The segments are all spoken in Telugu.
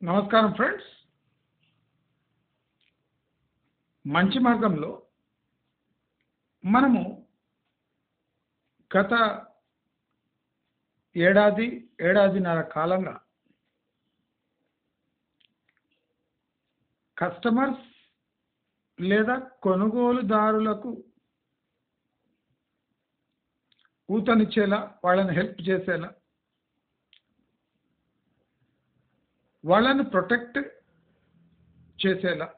నమస్కారం ఫ్రెండ్స్. మంచి మార్గంలో మనము గత ఏడాదిన్నర కాలంగా కస్టమర్స్ లేదా కొనుగోలుదారులకు ఊతనిచ్చేలా, వాళ్ళని హెల్ప్ చేసేలా, వాళ్ళని ప్రొటెక్ట్ చేసేలా,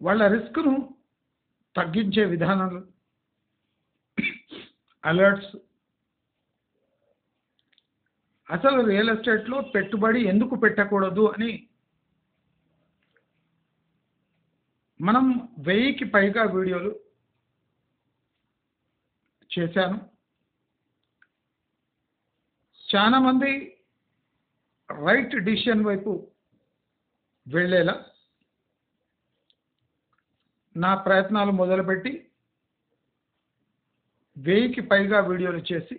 వాళ్ళ రిస్క్ను తగ్గించే విధానాలు, అలర్ట్స్, అసలు రియల్ ఎస్టేట్లో పెట్టుబడి ఎందుకు పెట్టకూడదు అని మనం 1000కి పైగా వీడియోలు చేశాను. చాలా మంది రైట్ డిసిషన్ వైపు వెళ్ళేలా నా ప్రయత్నాలు మొదలుపెట్టి 1000కి పైగా వీడియోలు చేసి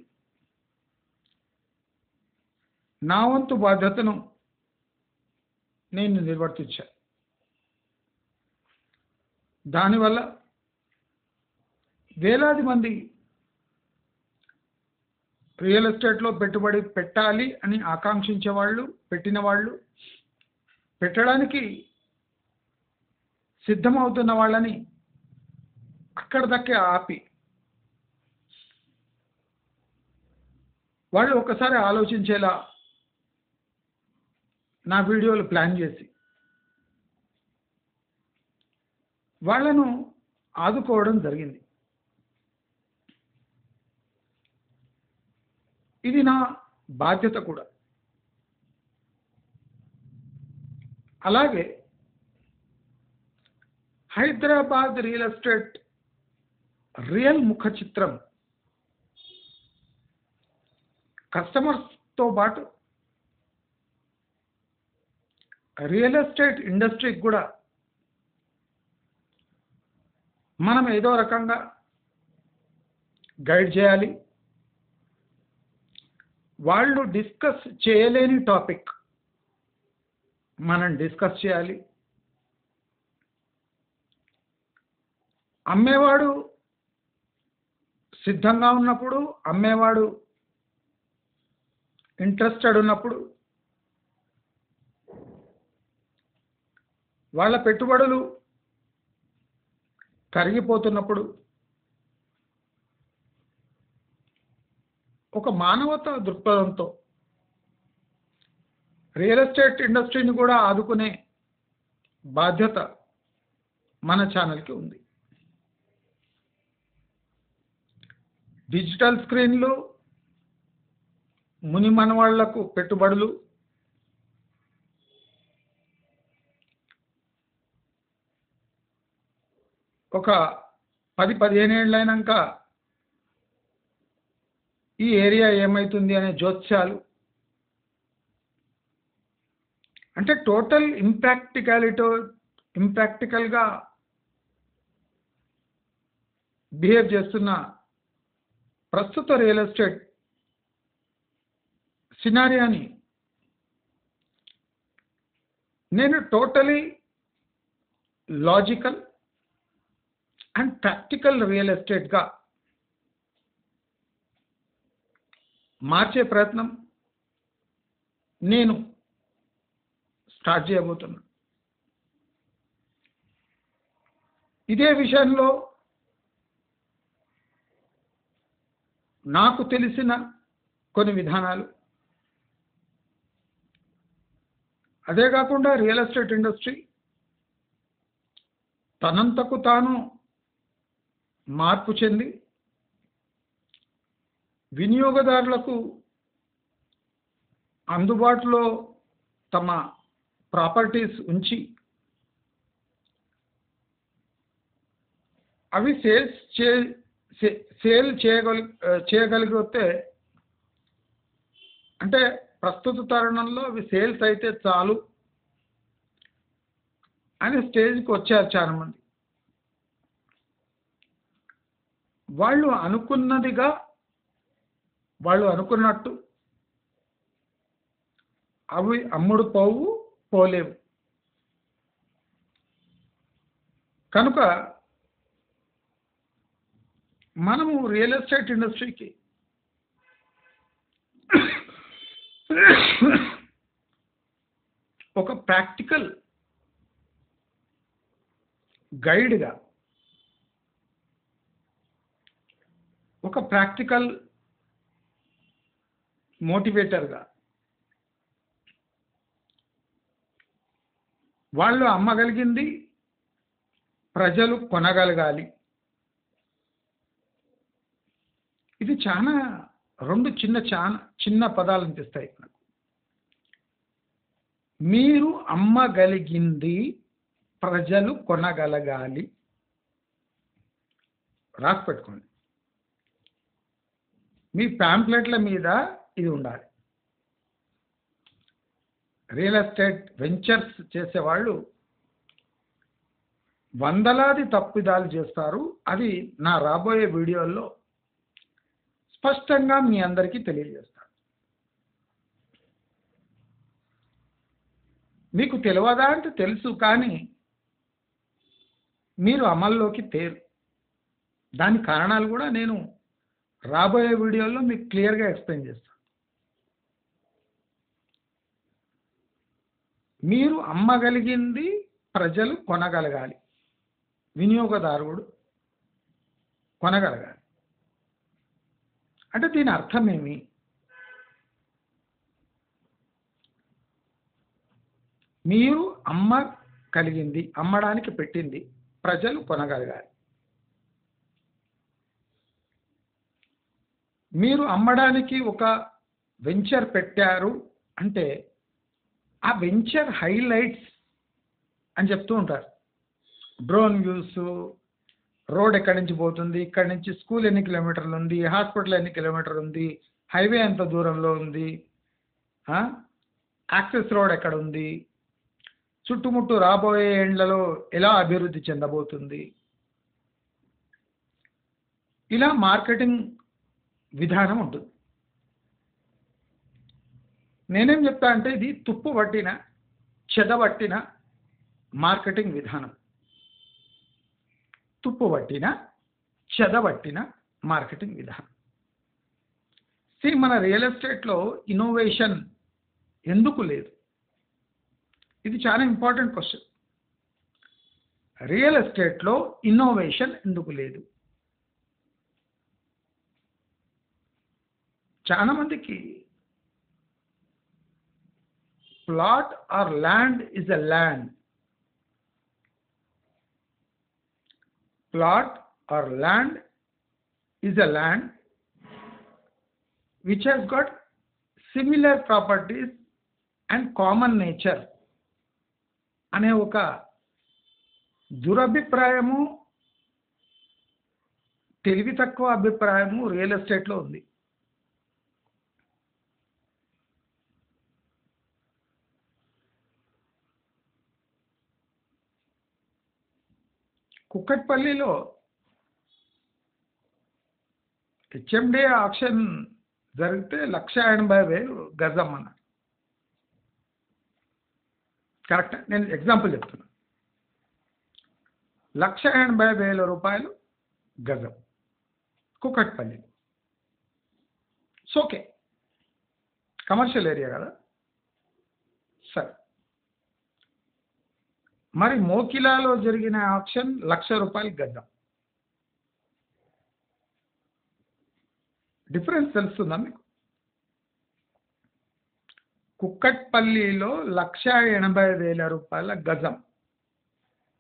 నా వంతు బాధ్యతను నేను నిర్వర్తించాను. దానివల్ల వేలాది మంది రియల్ ఎస్టేట్లో పెట్టుబడి పెట్టాలి అని ఆకాంక్షించే వాళ్ళు, పెట్టిన వాళ్ళు, పెట్టడానికి సిద్ధమవుతున్న వాళ్ళని అక్కడ దక్కే ఆపి వాళ్ళు ఒకసారి ఆలోచించేలా నా వీడియోలు ప్లాన్ చేసి వాళ్ళను ఆదుకోవడం జరిగింది. ఇది నా బాధ్యత కూడా. అలాగే హైదరాబాద్ రియల్ ఎస్టేట్ రియల్ ముఖ చిత్రం కస్టమర్స్తో పాటు రియల్ ఎస్టేట్ ఇండస్ట్రీకి కూడా మనం ఏదో రకంగా గైడ్ చేయాలి. వాళ్ళు డిస్కస్ చేయలేని టాపిక్ మనం డిస్కస్ చేయాలి. అమ్మేవాడు సిద్ధంగా ఉన్నప్పుడు, అమ్మేవాడు ఇంట్రెస్టెడ్ ఉన్నప్పుడు, వాళ్ళ పెట్టుబడులు కరిగిపోతున్నప్పుడు ఒక మానవతా దృక్పథంతో రియల్ ఎస్టేట్ ఇండస్ట్రీని కూడా ఆదుకునే బాధ్యత మన ఛానల్కి ఉంది. డిజిటల్ స్క్రీన్లు, ముని మనవాళ్లకు పెట్టుబడులు, ఒక 10-15 ఏళ్ళైనాక ఈ ఏరియా ఏమవుతుంది అనే జోత్స్యాలు, అంటే టోటల్ ఇంప్రాక్టికల్గా బిహేవ్ చేస్తున్న ప్రస్తుత రియల్ ఎస్టేట్ సినారియాని నేను totally logical and practical real ఎస్టేట్గా మార్చే ప్రయత్నం నేను స్టార్ట్ చేయబోతున్నా. ఇదే విషయంలో నాకు తెలిసిన కొన్ని విధానాలు, అదే కాకుండా రియల్ ఎస్టేట్ ఇండస్ట్రీ తనంతకు తాను మార్పు చెంది వినియోగదారులకు అందుబాటులో తమ ప్రాపర్టీస్ ఉంచి అవి సేల్ చేయగలిగితే, అంటే ప్రస్తుత తరుణంలో అవి సేల్స్ అయితే చాలు అనే స్టేజ్కి వచ్చారు చాలామంది. వాళ్ళు అనుకున్నట్టు అవి అమ్ముడు పోవు, పోలేవు. కనుక మనము రియల్ ఎస్టేట్ ఇండస్ట్రీకి ఒక ప్రాక్టికల్ గైడ్గా, ఒక ప్రాక్టికల్ మోటివేటర్గా, వాళ్ళు అమ్మగలిగింది ప్రజలు కొనగలగాలి. ఇది చాలా రెండు చిన్న పదాలు అనిపిస్తాయి నాకు. మీరు అమ్మగలిగింది ప్రజలు కొనగలగాలి. రాసి పెట్టుకోండి. మీ ప్యాంప్లెట్ల మీద ఇది ఉండాలి. రియల్ ఎస్టేట్ వెంచర్స్ చేసేవాళ్ళు వందలాది తప్పిదాలు చేస్తారు. అది నా రాబోయే వీడియోల్లో స్పష్టంగా మీ అందరికీ తెలియజేస్తాను. మీకు తెలియదా అంటే తెలుసు, కానీ మీరు అమల్లోకి తేరు. దాని కారణాలు కూడా నేను రాబోయే వీడియోల్లో మీకు క్లియర్గా ఎక్స్ప్లెయిన్ చేస్తాను. మీరు అమ్మగలిగింది ప్రజలు కొనగలగాలి, వినియోగదారుడు కొనగలగాలి. అంటే దీని అర్థం ఏమి? మీరు అమ్మగలిగింది, అమ్మడానికి పెట్టింది ప్రజలు కొనగలగాలి. మీరు అమ్మడానికి ఒక వెంచర్ పెట్టారు అంటే ఆ వెంచర్ హైలైట్స్ అని చెప్తూ ఉంటారు. డ్రోన్ వ్యూస్, రోడ్ ఎక్కడి నుంచి పోతుంది, ఇక్కడి నుంచి స్కూల్ ఎన్ని కిలోమీటర్లు ఉంది, హాస్పిటల్ ఎన్ని కిలోమీటర్లు ఉంది, హైవే ఎంత దూరంలో ఉంది, యాక్సెస్ రోడ్ ఎక్కడ ఉంది, చుట్టుముట్టు రాబోయే ఏండ్లలో ఎలా అభివృద్ధి చెందబోతుంది. ఇలా మార్కెటింగ్ విధానం ఉంటుంది. నేనేం చెప్తా అంటే ఇది తుప్పు పట్టిన, చెదబట్టిన మార్కెటింగ్ విధానం. తుప్పు పట్టిన, చెదబట్టిన మార్కెటింగ్ విధానం. మన రియల్ ఎస్టేట్లో ఇన్నోవేషన్ ఎందుకు లేదు? ఇది చాలా ఇంపార్టెంట్ క్వశ్చన్. రియల్ ఎస్టేట్లో ఇన్నోవేషన్ ఎందుకు లేదు? చాలా మందికి plot or land is a land. Plot or land is a land which has got similar properties and common nature అనే ఒక దురభిప్రాయము, తెలివి తక్కువ అభిప్రాయము రియల్ ఎస్టేట్లో ఉంది. కుక్కట్పల్లిలో హెచ్ఎండి ఆక్షన్ జరిగితే 1,80,000 గజం అన్నారు. కరెక్ట్, నేను ఎగ్జాంపుల్ చెప్తున్నా. 1,80,000 రూపాయలు గజం కుక్కట్పల్లి. ఓకే, కమర్షియల్ ఏరియా కదా. సరే, మరి మోకిలాలో జరిగిన ఆక్షన్ 1,00,000 రూపాయలు గజం. డిఫరెన్స్ తెలుస్తుందా మీకు? కుక్కట్పల్లిలో 1,80,000 రూపాయల గజం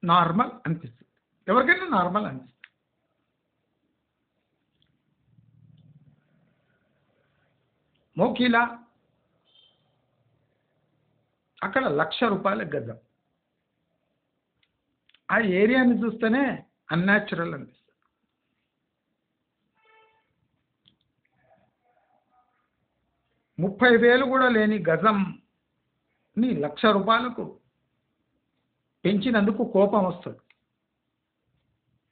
నార్మల్ అనిపిస్తుంది, ఎవరికైనా నార్మల్ అనిపిస్తుంది. మోకిలా అక్కడ 1,00,000 రూపాయల గజం. ఆ ఏరియాని చూస్తేనే అన్యాచురల్ అనిపిస్తుంది. ₹30,000 కూడా లేని గజంని 1,00,000 రూపాయలకు పెంచినందుకు కోపం వస్తుంది.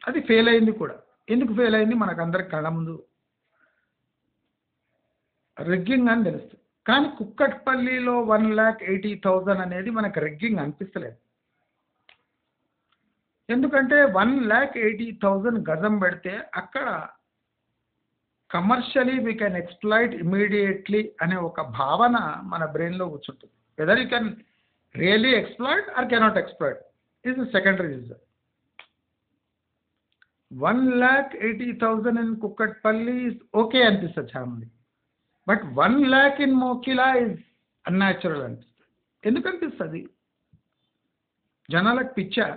అది ఫెయిల్ అయింది కూడా. ఎందుకు ఫెయిల్ అయింది మనకు అందరికి కళ్ళ ముందు. రిగ్గింగ్ అని తెలుస్తుంది. కానీ కుక్కట్పల్లిలో 1,80,000 అనేది మనకు రెగ్గింగ్ అనిపిస్తలేదు. ఎందుకంటే 1,80,000 గజం పెడితే అక్కడ commercially we can exploit immediately అనే ఒక భావన మన బ్రెయిన్లో కూర్చుంటుంది. Whether you can really exploit or cannot exploit is the secondary reason. 1,80,000 in Kukatpally is okay అనిపిస్తుంది చాలా మంది, but 1 lakh in Mokila is unnatural అనిపిస్తుంది. ఎందుకు అనిపిస్తుంది? జనాలకు పిచ్చా?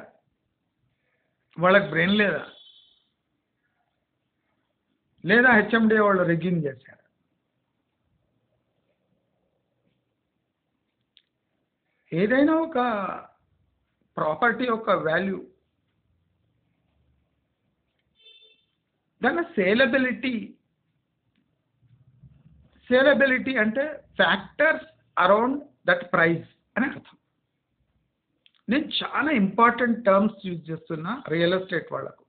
వాళ్ళకి బ్రెయిన్ లేదా? లేదా హెచ్ఎండి వాళ్ళు రిగ్గింగ్ చేశారు? ఏదైనా ఒక ప్రాపర్టీ యొక్క వాల్యూ దాని సేలబిలిటీ అంటే ఫ్యాక్టర్స్ అరౌండ్ దట్ ప్రైస్ అని అర్థం. నేను చాలా ఇంపార్టెంట్ టర్మ్స్ యూజ్ చేస్తున్నా రియల్ ఎస్టేట్ వాళ్ళకు.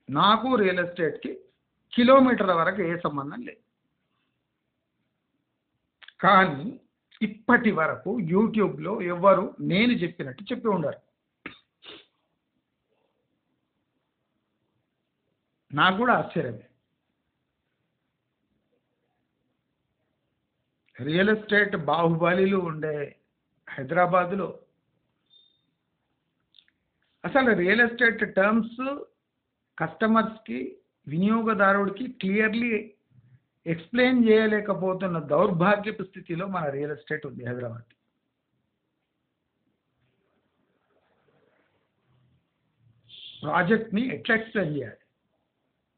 నాకు రియల్ ఎస్టేట్కి కిలోమీటర్ల వరకు ఏ సంబంధం లేదు. కానీ ఇప్పటి వరకు యూట్యూబ్లో ఎవరు నేను చెప్పినట్టు చెప్పి ఉండరు. నాకు కూడా ఆశ్చర్యమే. రియల్ ఎస్టేట్ బాహుబలిలు ఉండే హైదరాబాదులో అసలు రియల్ ఎస్టేట్ టర్మ్స్ కస్టమర్స్కి, వినియోగదారుడికి క్లియర్లీ ఎక్స్ప్లెయిన్ చేయలేకపోతున్న దౌర్భాగ్యపు స్థితిలో మన రియల్ ఎస్టేట్ ఉంది హైదరాబాద్. ప్రాజెక్ట్ని ఎట్లా ఎక్స్ప్లెయిన్ చేయాలి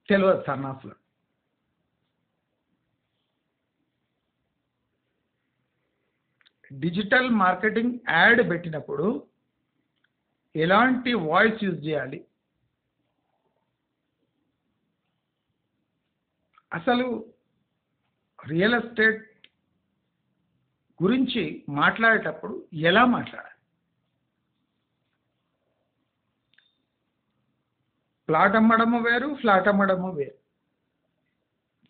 తెలియదు సన్నాసులు. డిజిటల్ మార్కెటింగ్ యాడ్ పెట్టినప్పుడు ఎలాంటి వాయిస్ యూజ్ చేయాలి, అసలు రియల్ ఎస్టేట్ గురించి మాట్లాడేటప్పుడు ఎలా మాట్లాడాలి, ప్లాట్ అమ్మడము వేరు, ఫ్లాట్ అమ్మడము వేరు,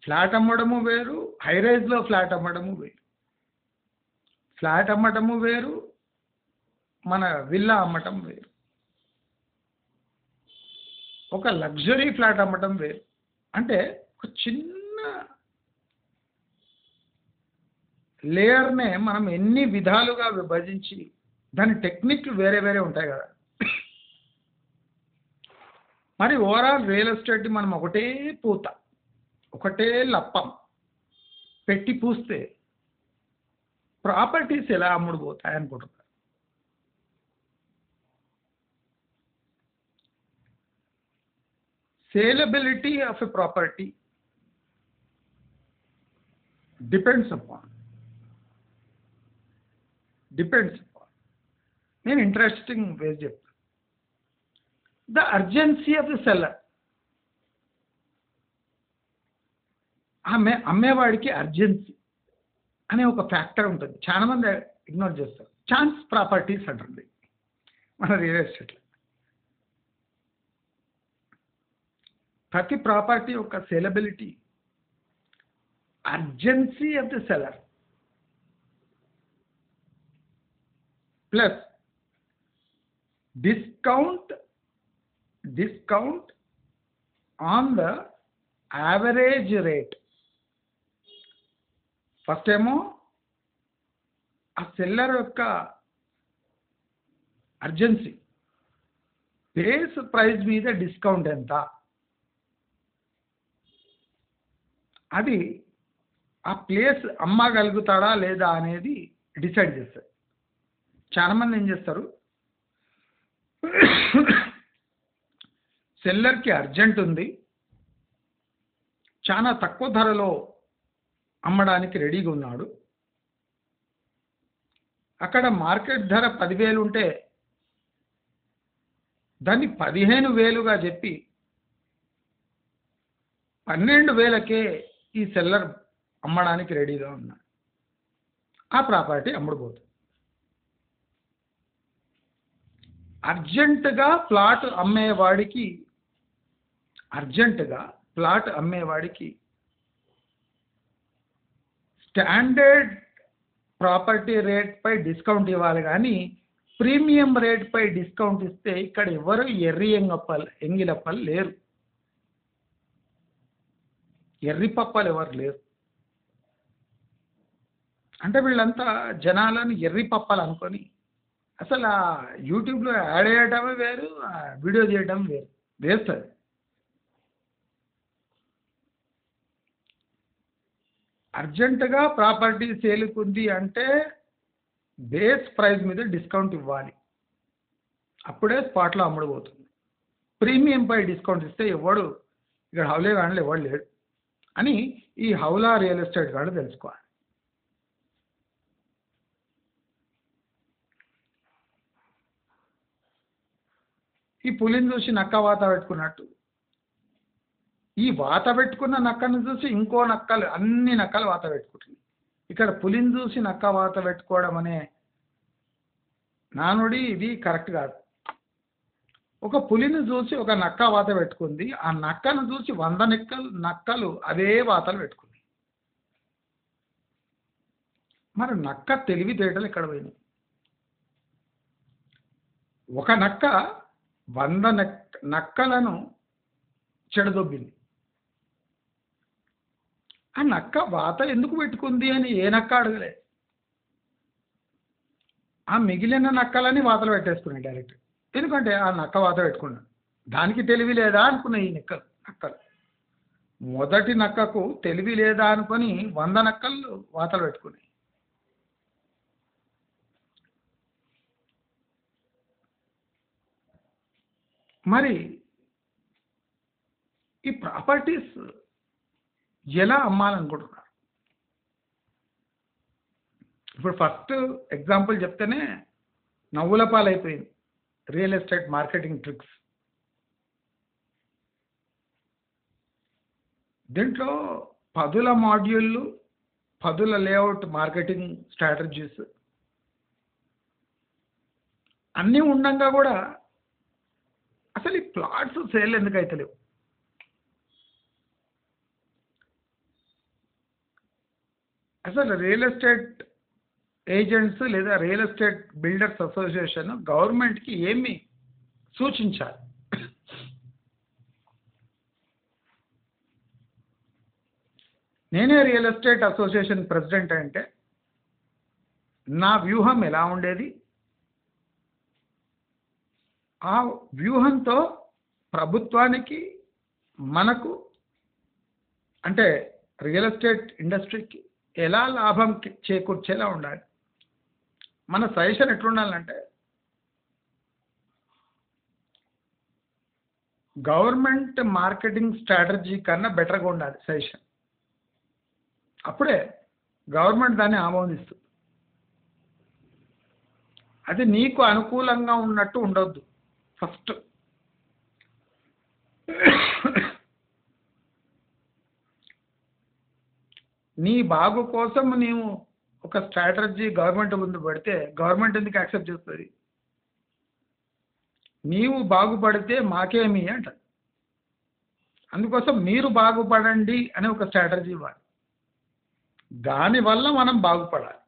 ఫ్లాట్ అమ్మడము వేరు, హైరైజ్లో ఫ్లాట్ అమ్మడము వేరు, ఫ్లాట్ అమ్మటము వేరు, మన విల్లా అమ్మటం వేరు, ఒక లగ్జరీ ఫ్లాట్ అమ్మటం వేరు. అంటే ఒక చిన్న లేయర్నే మనం ఎన్ని విధాలుగా విభజించి దాని టెక్నిక్లు వేరే వేరే ఉంటాయి కదా. మరి ఓవరాల్ రియల్ ఎస్టేట్ మనం ఒకటే పూత, ఒకటే లప్పం పెట్టి పూస్తే ప్రాపర్టీస్ ఎలా అమ్ముడుపోతాయి అనుకుంటున్నారు. Saleability of a property depends upon నేను ఇంట్రెస్టింగ్ వేస్ చెప్తాను. The urgency of the seller. అమ్మేవాడికి అర్జెన్సీ అనే ఒక ఫ్యాక్టర్ ఉంటుంది. చాలా మంది ఇగ్నోర్ చేస్తారు. ఛాన్స్ ప్రాపర్టీస్ అంటుంది మన రియల్ ఎస్టేట్లో. ప్రతి ప్రాపర్టీ యొక్క saleability urgency of the seller plus discount on the average rate. First ఏమో ఆ సెల్లర్ యొక్క అర్జెన్సీ, బేస్ ప్రైస్ మీద డిస్కౌంట్ ఎంత, అది ఆ ప్లేస్ అమ్మగలుగుతాడా లేదా అనేది డిసైడ్ చేస్తారు. చాలామంది ఏం చేస్తారు, సెల్లర్కి అర్జెంట్ ఉంది, చాలా తక్కువ ధరలో అమ్మడానికి రెడీగా ఉన్నాడు, అక్కడ మార్కెట్ ధర 10,000 ఉంటే దాన్ని 15,000గా చెప్పి 12,000కే ఈ సెల్లర్ అమ్మడానికి రెడీగా ఉన్నాడు. ఆ ప్రాపర్టీ అమ్ముడుపోతుంది. అర్జెంటుగా ప్లాట్ అమ్మేవాడికి స్టాండర్డ్ ప్రాపర్టీ రేట్ పై డిస్కౌంట్ ఇవ్వాలి కానీ ప్రీమియం రేట్ పై డిస్కౌంట్ ఇస్తే ఇక్కడ ఎవరు ఎర్రి ఎంగిలప్పలు లేరు, ఎర్రి పప్పలు ఎవరు లేరు. అంటే వీళ్ళంతా జనాలను ఎర్రి పప్పలు అనుకొని అసలు ఆ యూట్యూబ్లో యాడ్ చేయడమే వేరు, వీడియో చేయడం వేరు, వేస్తుంది. అర్జెంటుగా ప్రాపర్టీ సేలుకుంది అంటే బేస్ ప్రైస్ మీద డిస్కౌంట్ ఇవ్వాలి, అప్పుడే స్పాట్లో అమ్ముడుపోతుంది. ప్రీమియం పై డిస్కౌంట్ ఇస్తే ఎవడు ఇక్కడ హౌలే కానీ ఎవడు లేడు అని ఈ హౌలా రియల్ ఎస్టేట్ కాదు తెలుసుకోవాలి. ఈ పులిని చూసి నక్క వాత పెట్టుకున్నట్టు ఈ వాత పెట్టుకున్న నక్కను చూసి ఇంకో నక్కలు, అన్ని నక్కలు వాత పెట్టుకుంటుంది. ఇక్కడ పులిని చూసి నక్క వాత పెట్టుకోవడం అనే నానుడి ఇది కరెక్ట్ కాదు. ఒక పులిని చూసి ఒక నక్క వాత పెట్టుకుంది, ఆ నక్కను చూసి 100 నక్కలు అదే వాతలు పెట్టుకుంది. మరి నక్క తెలివితేటలు ఎక్కడ పోయినాయి? ఒక నక్క 100 నక్కలను చెడదొబ్బింది. ఆ నక్క వాత ఎందుకు పెట్టుకుంది అని ఏ నక్క అడగలే. ఆ మిగిలిన నక్కలని వాతలు పెట్టేసుకున్నాయి డైరెక్ట్. ఎందుకంటే ఆ నక్క వాత పెట్టుకున్నాడు, దానికి తెలివి లేదా అనుకున్నాయి ఈ నక్కలు. మొదటి నక్కకు తెలివి లేదా అనుకొని 100 నక్కలు వాతలు పెట్టుకున్నాయి. మరి ఈ ప్రాపర్టీస్ ఎలా అమ్మాలనుకుంటున్నారు? ఇప్పుడు ఫస్ట్ ఎగ్జాంపుల్ చెప్తేనే నవ్వుల పాలైపోయింది రియల్ ఎస్టేట్ మార్కెటింగ్ ట్రిక్స్. దీంట్లో 10 మాడ్యూళ్ళు, 10 లేఅవుట్ మార్కెటింగ్ స్ట్రాటజీస్ అన్నీ ఉండగా కూడా అసలు ఈ ప్లాట్స్ సేల్ ఎందుకు అవుతలేవు? అసలు రియల్ ఎస్టేట్ ఏజెంట్స్ లేదా రియల్ ఎస్టేట్ బిల్డర్స్ అసోసియేషన్ గవర్నమెంట్కి ఏమి సూచించాలి? నేనే రియల్ ఎస్టేట్ అసోసియేషన్ ప్రెసిడెంట్ అంటే నా వ్యూహం ఎలా ఉండేది, ఆ వ్యూహంతో ప్రభుత్వానికి, మనకు అంటే రియల్ ఎస్టేట్ ఇండస్ట్రీకి ఎలా లాభం చేకూర్చేలా ఉండాలి. మన సజెషన్ ఎట్లుండాలంటే గవర్నమెంట్ మార్కెటింగ్ స్ట్రాటజీ కన్నా బెటర్గా ఉండాలి సజెషన్. అప్పుడే గవర్నమెంట్ దాన్ని ఆమోదిస్తుంది. అది నీకు అనుకూలంగా ఉన్నట్టు ఉండొద్దు. ఫస్ట్ నీ బాగు కోసం నీవు ఒక స్ట్రాటజీ గవర్నమెంట్ ముందు పెడితే గవర్నమెంట్ ఎందుకు యాక్సెప్ట్ చేస్తుంది? నీవు బాగుపడితే మాకేమి అంట. అందుకోసం మీరు బాగుపడండి అనే ఒక స్ట్రాటజీ ఇవ్వాలి, దానివల్ల మనం బాగుపడాలి.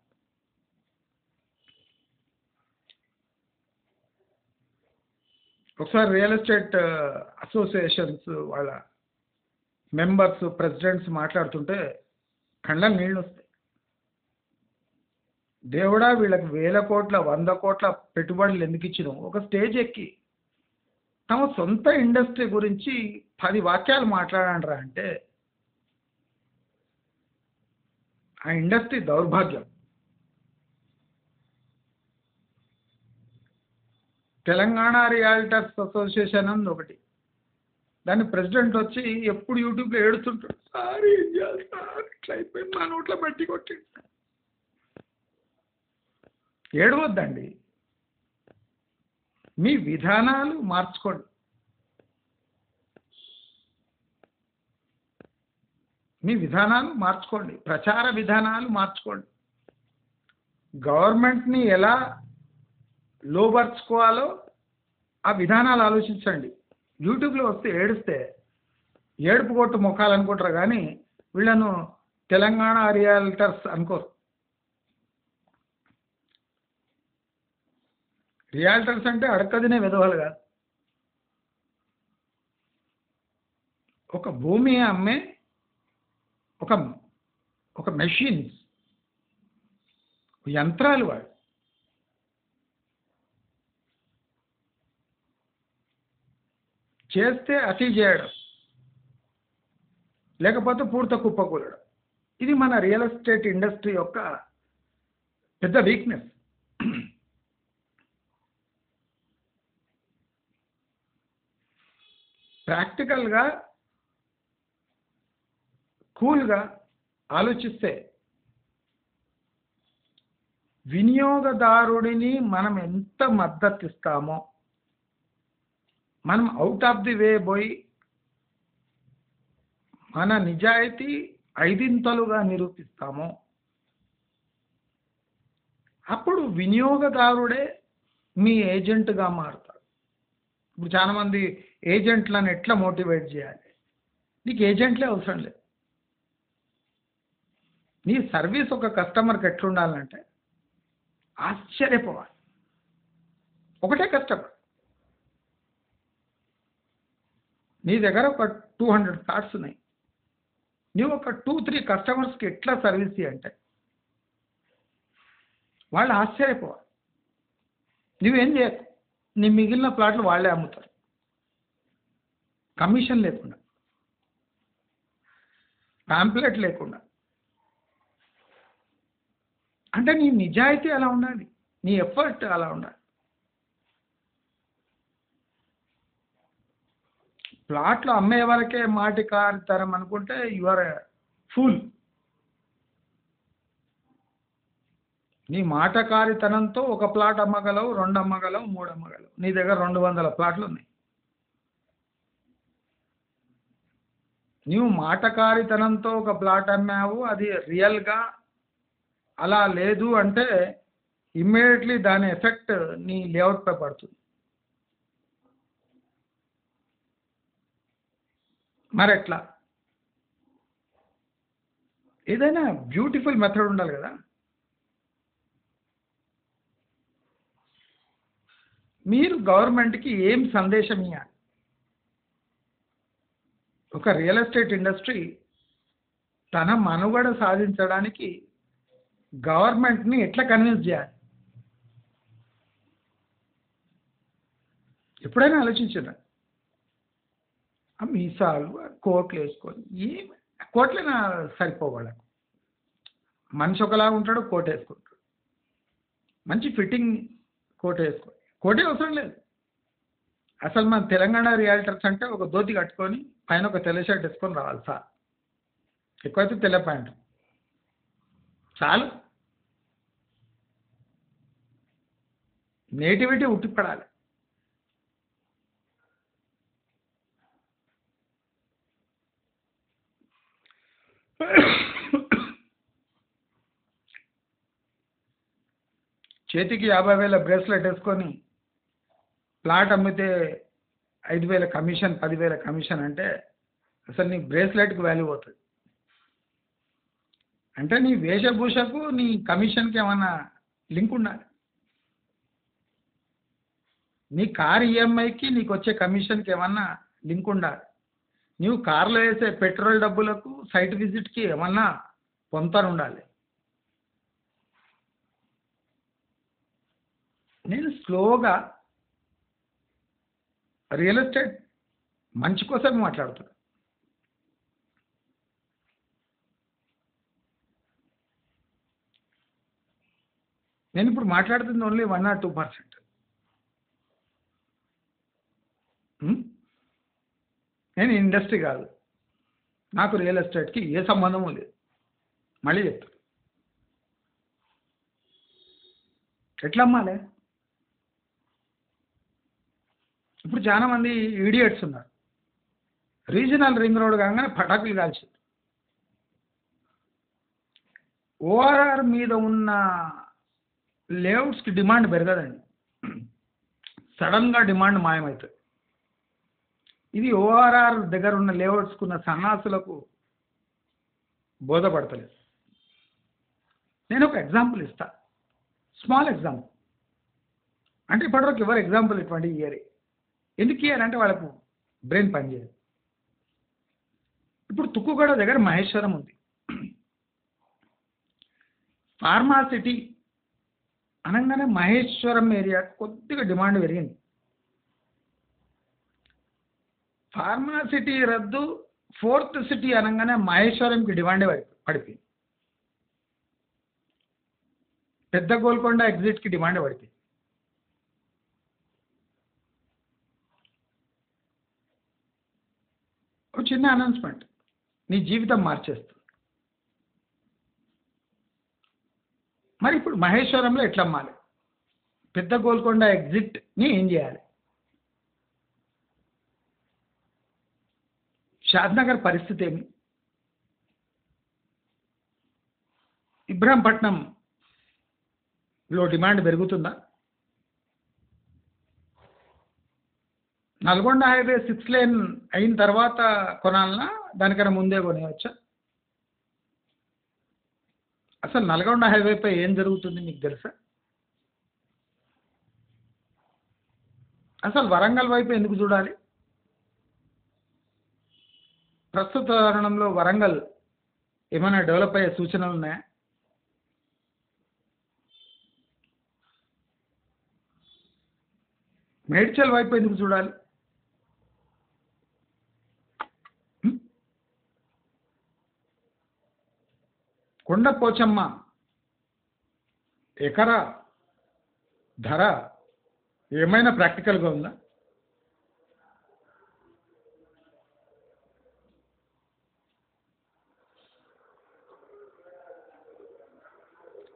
ఒకసారి రియల్ ఎస్టేట్ అసోసియేషన్స్ వాళ్ళ మెంబర్స్, ప్రెసిడెంట్స్ మాట్లాడుతుంటే కళ్ళ నీళ్ళు వస్తాయి. దేవుడా వీళ్ళకి 1000 కోట్ల 100 కోట్ల పెట్టుబడులు ఎందుకు ఇచ్చినాం? ఒక స్టేజ్ ఎక్కి తమ సొంత ఇండస్ట్రీ గురించి 10 వాక్యాలు మాట్లాడండిరా అంటే ఆ ఇండస్ట్రీ దౌర్భాగ్యం. తెలంగాణ రియాల్టర్స్ అసోసియేషన్ అని ఒకటి, దాని ప్రెసిడెంట్ వచ్చి ఎప్పుడు యూట్యూబ్లో ఏడుస్తుంటాడు, సార్ ఏం చేయాలి సార్, ఇట్లా అయిపోయింది, మా నోట్లో బట్టి కొట్టింది. ఏడవద్దండి, మీ విధానాలు మార్చుకోండి. మీ విధానాలు మార్చుకోండి, ప్రచార విధానాలు మార్చుకోండి. గవర్నమెంట్ని ఎలా లోపరుచుకోవాలో ఆ విధానాలు ఆలోచించండి. యూట్యూబ్లో వస్తే ఏడిస్తే ఏడుపు కొట్టు మొక్కాలనుకుంటారు కానీ వీళ్ళను తెలంగాణ రియల్టర్స్ అనుకోరు. రియల్టర్స్ అంటే అడకదినే విధవలు కాదు. ఒక భూమి అమ్మే ఒక ఒక మెషిన్స్, యంత్రాలు వాడు. చేస్తే అతి చేయడం, లేకపోతే పూర్త కుప్పకూలడం. ఇది మన రియల్ ఎస్టేట్ ఇండస్ట్రీ యొక్క పెద్ద వీక్నెస్. ప్రాక్టికల్గా కూల్గా ఆలోచిస్తే వినియోగదారుడిని మనం ఎంత మద్దతు ఇస్తామో, మనం అవుట్ ఆఫ్ ది వే పోయి మన నిజాయితీ ఐదింతలుగా నిరూపిస్తామో, అప్పుడు వినియోగదారుడే మీ ఏజెంట్గా మారుతాడు. ఇప్పుడు చాలామంది ఏజెంట్లను ఎట్లా మోటివేట్ చేయాలి? నీకు ఏజెంట్లే అవసరం లేదు. నీ సర్వీస్ ఒక కస్టమర్కి ఎట్లుండాలంటే ఆశ్చర్యపోవాలి. ఒకటే కస్టమర్ నీ దగ్గర ఒక 200 కార్డ్స్ ఉన్నాయి, నువ్వు ఒక 2-3 కస్టమర్స్కి ఎట్లా సర్వీస్ అంటే వాళ్ళు ఆశ్చర్యపోవాలి. నువ్వేం చేయకు, నీ మిగిలిన ప్లాట్లు వాళ్ళే అమ్ముతారు, కమిషన్ లేకుండా, పాంప్లెట్ లేకుండా. అంటే నీ నిజాయితీ అలా ఉండాలి, నీ ఎఫర్ట్ అలా ఉండాలి. ప్లాట్లు అమ్మే వరకే మాటి కారుతరం అనుకుంటే యు ఆర్ ఫూల్. నీ మాటకారితనంతో ఒక ప్లాట్ అమ్మగలవు, 2 అమ్మగలవు, 3 అమ్మగలవు. నీ దగ్గర 200 ప్లాట్లు ఉన్నాయి. నీవు మాటకారితనంతో ఒక ప్లాట్ అమ్మావు, అది రియల్గా అలా లేదు అంటే ఇమ్మీడియట్లీ దాని ఎఫెక్ట్ నీ లేఅవుట్పై పడుతుంది. మరెట్లా? ఏదైనా బ్యూటిఫుల్ మెథడ్ ఉండాలి కదా. మీరు గవర్నమెంట్కి ఏం సందేశం ఇవ్వాలి? ఒక రియల్ ఎస్టేట్ ఇండస్ట్రీ తన మనుగడ సాధించడానికి గవర్నమెంట్ని ఎట్లా కన్విన్స్ చేయాలి? ఎప్పుడైనా ఆలోచించారా? మీసాలు కోట్లు వేసుకొని ఏం కోట్లైనా సరిపోవాళ్ళకు. మనిషి ఒకలా ఉంటాడు, కోట్ వేసుకుంటాడు, మంచి ఫిట్టింగ్ కోట్ వేసుకోండి. కోటే అవసరం లేదు. అసలు మన తెలంగాణ రియాల్టర్స్ అంటే ఒక ధోతి కట్టుకొని పైన ఒక తెల్ల షర్ట్ వేసుకొని రావాలి సార్, ఎక్కువైతే తెల్ల ప్యాంటు చాలు. నేటివిటీ ఉట్టిపడాలి. చేతికి 50,000 బ్రేస్లెట్ వేసుకొని ప్లాట్ అమ్మితే 5,000 కమిషన్, 10,000 కమిషన్ అంటే అసలు నీ బ్రేస్లెట్కి వాల్యూ అవుతుంది. అంటే నీ వేషభూషకు నీ కమిషన్కి ఏమన్నా లింక్ ఉండాలి. నీ కార్ ఈఎంఐకి నీకు వచ్చే కమిషన్కి ఏమన్నా లింక్ ఉండాలి. నీవు కార్లో వేసే పెట్రోల్ డబ్బులకు సైట్ విజిట్కి ఏమన్నా పొంతన ఉండాలి. నేను స్లోగా రియల్ ఎస్టేట్ మంచి కోసం మాట్లాడుతున్నా. నేను ఇప్పుడు మాట్లాడుతుంది ఓన్లీ 1 or 2%. నేను ఇండస్ట్రీ కాదు, నాకు రియల్ ఎస్టేట్కి ఏ సంబంధము లేదు. మళ్ళీ చెప్తాను, ఎట్లా అమ్మాలి? ఇప్పుడు చాలామంది ఈడియట్స్ ఉన్నారు. రీజనల్ రింగ్ రోడ్ కాగానే పటాకులు కాల్చారు. ఓఆర్ఆర్ మీద ఉన్న లేఅవుట్స్కి డిమాండ్ పెరగదండి, సడన్గా డిమాండ్ మాయమవుతుంది. ఇది ఓఆర్ఆర్ దగ్గర ఉన్న లేఅవుట్స్కి ఉన్న సన్నాసులకు బోధపడతలేదు. నేను ఒక ఎగ్జాంపుల్ ఇస్తా, స్మాల్ ఎగ్జాంపుల్. అంటే ఇప్పటివరకు ఎవరు ఎగ్జాంపుల్ ఇటువంటి ఇయర్. ఎందుకు ఇయర్ అంటే వాళ్ళకు బ్రెయిన్ పనిచేయదు. ఇప్పుడు తుక్కుగూడ దగ్గర మహేశ్వరం ఉంది. ఫార్మాసిటీ అనగానే మహేశ్వరం ఏరియా కొద్దిగా డిమాండ్ పెరిగింది. ఫార్మాసిటీ రద్దు, ఫోర్త్ సిటీ అనగానే మహేశ్వరంకి డిమాండే పడిపోయింది. పెద్ద గోల్కొండ ఎగ్జిట్కి డిమాండ్ పడిపోయింది. ఒక చిన్న అనౌన్స్మెంట్ నీ జీవితం మార్చేస్తుంది. మరి ఇప్పుడు మహేశ్వరంలో ఎట్లా అమ్మాలి? పెద్ద గోల్కొండ ఎగ్జిట్ని ఏం చేయాలి? షాద్నగర్ పరిస్థితి ఏమి? ఇబ్రాహీంపట్నంలో డిమాండ్ పెరుగుతుందా? నల్గొండ హైవే 6 లేన్ అయిన తర్వాత కొనాలన్నా, దానికన్నా ముందే కొనేయచ్చా? అసలు నల్గొండ హైవేపై ఏం జరుగుతుంది మీకు తెలుసా? అసలు వరంగల్ వైపు ఎందుకు చూడాలి? ప్రస్తుత తరుణంలో వరంగల్ ఏమైనా డెవలప్ అయ్యే సూచనలు ఉన్నాయా? మేడ్చల్ వైపు ఎందుకు చూడాలి? కొండ పోచమ్మ ఎకరా ధర ఏమైనా ప్రాక్టికల్గా ఉందా?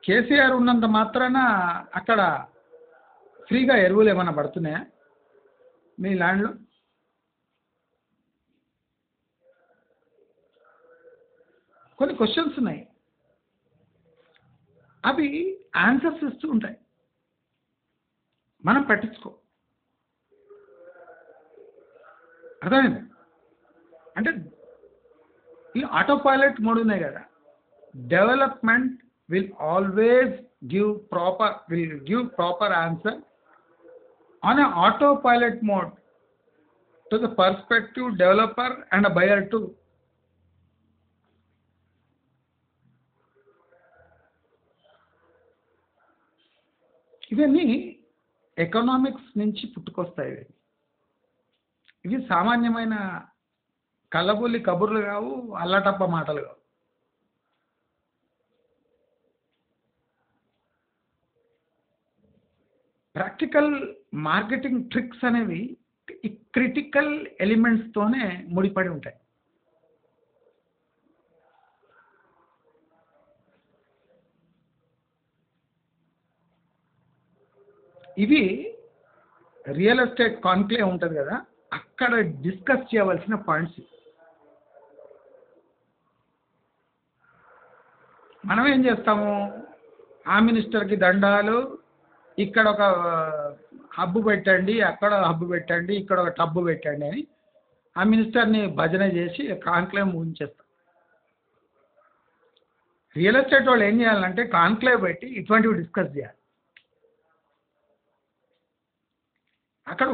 కేసీఆర్ ఉన్నంత మాత్రాన అక్కడ ఫ్రీగా ఎరువులు ఏమైనా పడుతున్నాయా మీ ల్యాండ్లో? కొన్ని క్వశ్చన్స్ ఉన్నాయి, అవి ఆన్సర్స్ ఇస్తూ ఉంటాయి, మనం పట్టించుకో. అర్థమైంది? అంటే ఈ ఆటో పైలట్ మోడ్ ఉన్నాయి కదా, development will always give proper answer on an autopilot mode to the prospective developer and a buyer too. ఇవన్నీ ఎకనామిక్స్ నుంచి పుట్టుకొస్తాయి. ఇవి సామాన్యమైన కళ్ళబొల్లి కబుర్లు కావు, అల్లటప్ప మాటలు కావు. ప్రాక్టికల్ మార్కెటింగ్ ట్రిక్స్ అనేవి ఈ క్రిటికల్ ఎలిమెంట్స్తోనే ముడిపడి ఉంటాయి. ఇవి రియల్ ఎస్టేట్ కాన్క్లేవ్ ఉంటుంది కదా, అక్కడ డిస్కస్ చేయవలసిన పాయింట్స్. మనం ఏం చేస్తాము, ఆ మినిస్టర్కి దండాలు, ఇక్కడ ఒక హబ్బు పెట్టండి, అక్కడ హబ్బు పెట్టండి, ఇక్కడ ఒక టబ్బు పెట్టండి అని ఆ మినిస్టర్ని భజన చేసి కాన్క్లేవ్ ముగించేస్తాం. రియల్ ఎస్టేట్ వాళ్ళు ఏం చేయాలంటే కాన్క్లేవ్ పెట్టి ఇటువంటివి డిస్కస్ చేయాలి. అక్కడ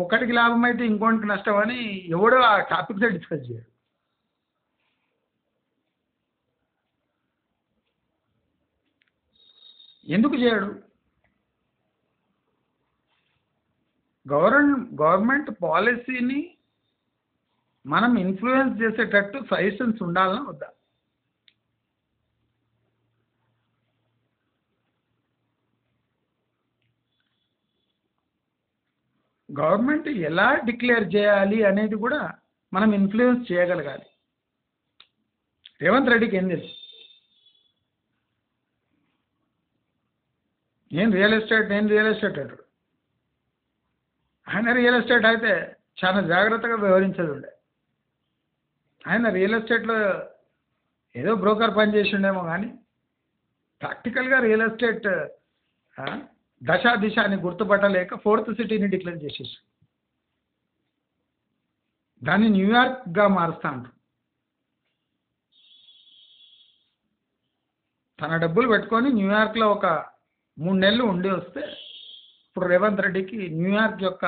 ఒకటికి లాభం అయితే ఇంకోటికి నష్టం అని ఎవడో ఆ టాపిక్సే డిస్కస్ చేయడు. ఎందుకు చేయడు? గవర్నమెంట్ పాలసీని మనం ఇన్ఫ్లుయెన్స్ చేసేటట్టు సజెషన్స్ ఉండాలన్నా వద్దా? గవర్నమెంట్ ఎలా డిక్లేర్ చేయాలి అనేది కూడా మనం ఇన్ఫ్లుయెన్స్ చేయగలగాలి. రేవంత్ రెడ్డికి ఏం తెలుసు? నేను రియల్ ఎస్టేట్ అంటాడు. ఆయన రియల్ ఎస్టేట్ అయితే చాలా జాగ్రత్తగా వ్యవహరించేది ఉండే. ఆయన రియల్ ఎస్టేట్లో ఏదో బ్రోకర్ పని చేసి ఉండేమో కానీ ప్రాక్టికల్గా రియల్ ఎస్టేట్ దిశ అని గుర్తుపట్టలేక ఫోర్త్ సిటీని డిక్లేర్ చేసేసి దాన్ని న్యూయార్క్గా మారుస్తా అంటారు. తన డబ్బులు పెట్టుకొని న్యూయార్క్లో ఒక 3 నెలలు ఉండి వస్తే ఇప్పుడు రేవంత్ రెడ్డికి న్యూయార్క్ యొక్క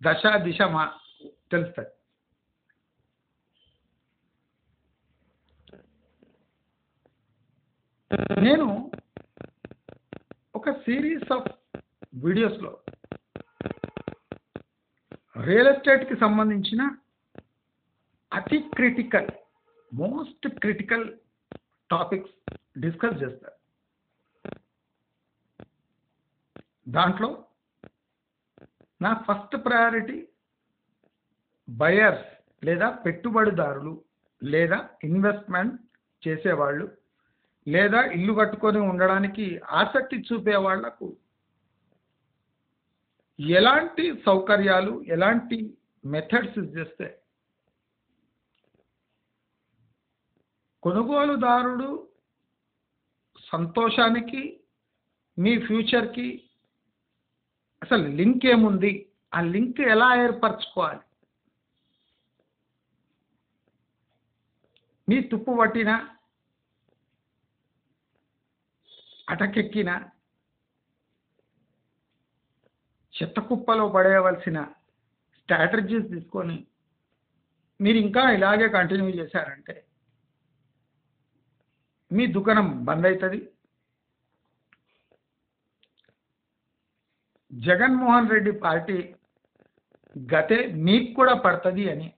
దశ దిశ తెలుస్తుంది. నేను ఒక సిరీస్ ఆఫ్ వీడియోస్లో రియల్ ఎస్టేట్కి సంబంధించిన అతి critical, most critical topics discuss చేస్తారు. దాంట్లో నా ఫస్ట్ ప్రయారిటీ బయర్స్ లేదా పెట్టుబడిదారులు లేదా ఇన్వెస్ట్మెంట్ చేసేవాళ్ళు లేదా ఇల్లు కట్టుకొని ఉండడానికి ఆసక్తి చూపే వాళ్లకు ఎలాంటి సౌకర్యాలు, ఎలాంటి మెథడ్స్ చేస్తే కొనుగోలుదారుడు సంతోషానికి మీ ఫ్యూచర్కి అసలు లింక్ ఏముంది, ఆ లింక్ ఎలా ఏర్పరచుకోవాలి, మీ తుప్పు పట్టిన అటకెక్కిన చెత్త కుప్పలో పడేయవలసిన స్ట్రాటజీస్ తీసుకొని మీరు ఇంకా ఇలాగే కంటిన్యూ చేశారంటే మీ దుకాణం బంద్ అవుతుంది. జగన్మోహన్ రెడ్డి పార్టీ గతే మీకు కూడా పడుతుంది అని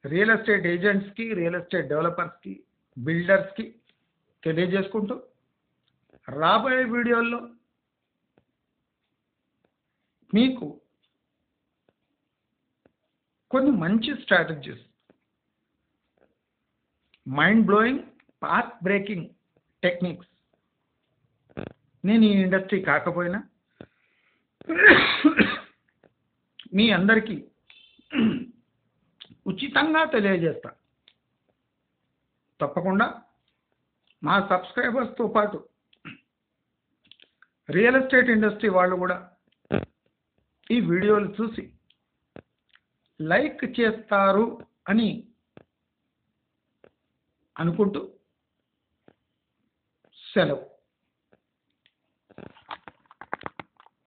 రియల్ ఎస్టేట్ ఏజెంట్స్కి, రియల్ ఎస్టేట్ డెవలపర్స్కి, బిల్డర్స్కి తెలియజేసుకుంటూ రాబోయే వీడియోల్లో మీకు కొన్ని మంచి strategies, mind blowing, path breaking techniques, నేను ఈ ఇండస్ట్రీ కాకపోయినా మీ అందరికీ ఉచితంగా తెలియజేస్తా. తప్పకుండా మా సబ్స్క్రైబర్స్తో పాటు రియల్ ఎస్టేట్ ఇండస్ట్రీ వాళ్ళు కూడా ఈ వీడియోలు చూసి లైక్ చేస్తారు అని అనుకుంటూ సెలవు.